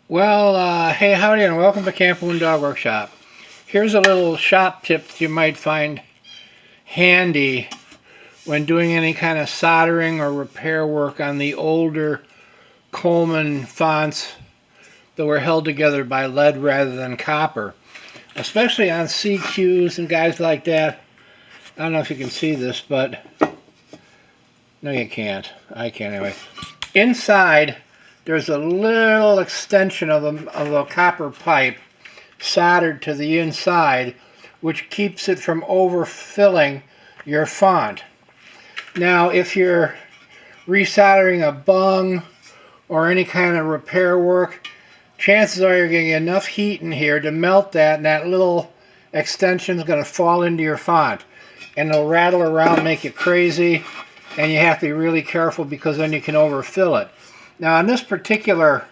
Well, hey, howdy, and welcome to Camp Wound Dog Workshop. Here's a little shop tip that you might find handy when doing any kind of soldering or repair work on the older Coleman fonts that were held together by lead rather than copper. Especially on CQs and guys like that. I don't know if you can see this, but no, you can't. I can't anyway. Inside, there's a little extension of a copper pipe soldered to the inside, which keeps it from overfilling your font. Now, if you're resoldering a bung or any kind of repair work, chances are you're getting enough heat in here to melt that, and that little extension is going to fall into your font. And it'll rattle around, make you crazy, and you have to be really careful because then you can overfill it. Now, on this particular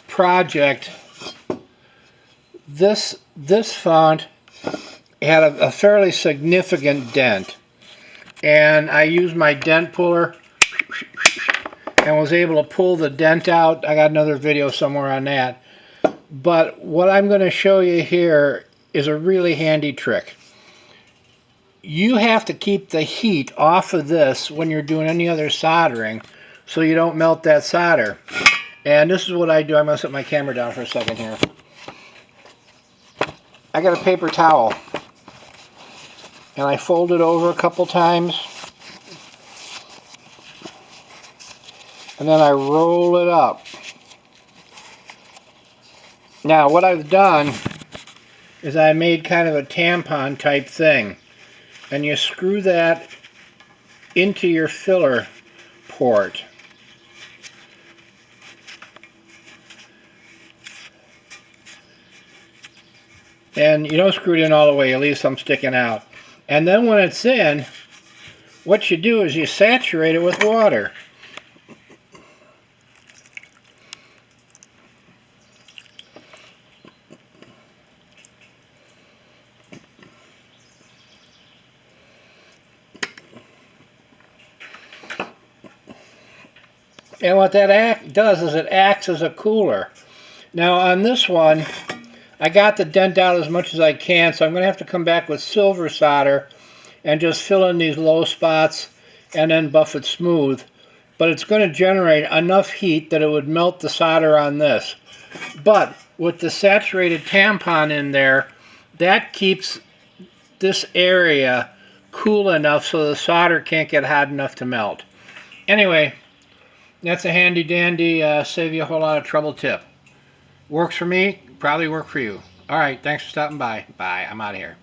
project, this font had a fairly significant dent, and I used my dent puller and was able to pull the dent out. I got another video somewhere on that. But what I'm going to show you here is a really handy trick. You have to keep the heat off of this when you're doing any other soldering so you don't melt that solder. And this is what I do. I'm going to set my camera down for a second here. I got a paper towel and I fold it over a couple times and then I roll it up. Now what I've done is I made kind of a tampon type thing, and you screw that into your filler port. And you don't screw it in all the way, you leave some sticking out. And then when it's in, what you do is you saturate it with water. And what that does is it acts as a cooler. Now on this one, I got the dent out as much as I can, so I'm going to have to come back with silver solder and just fill in these low spots and then buff it smooth. But it's going to generate enough heat that it would melt the solder on this. But with the saturated tampon in there, that keeps this area cool enough so the solder can't get hot enough to melt. Anyway, that's a handy dandy, save you a whole lot of trouble tip. Works for me, probably work for you. Alright, thanks for stopping by. Bye, I'm out of here.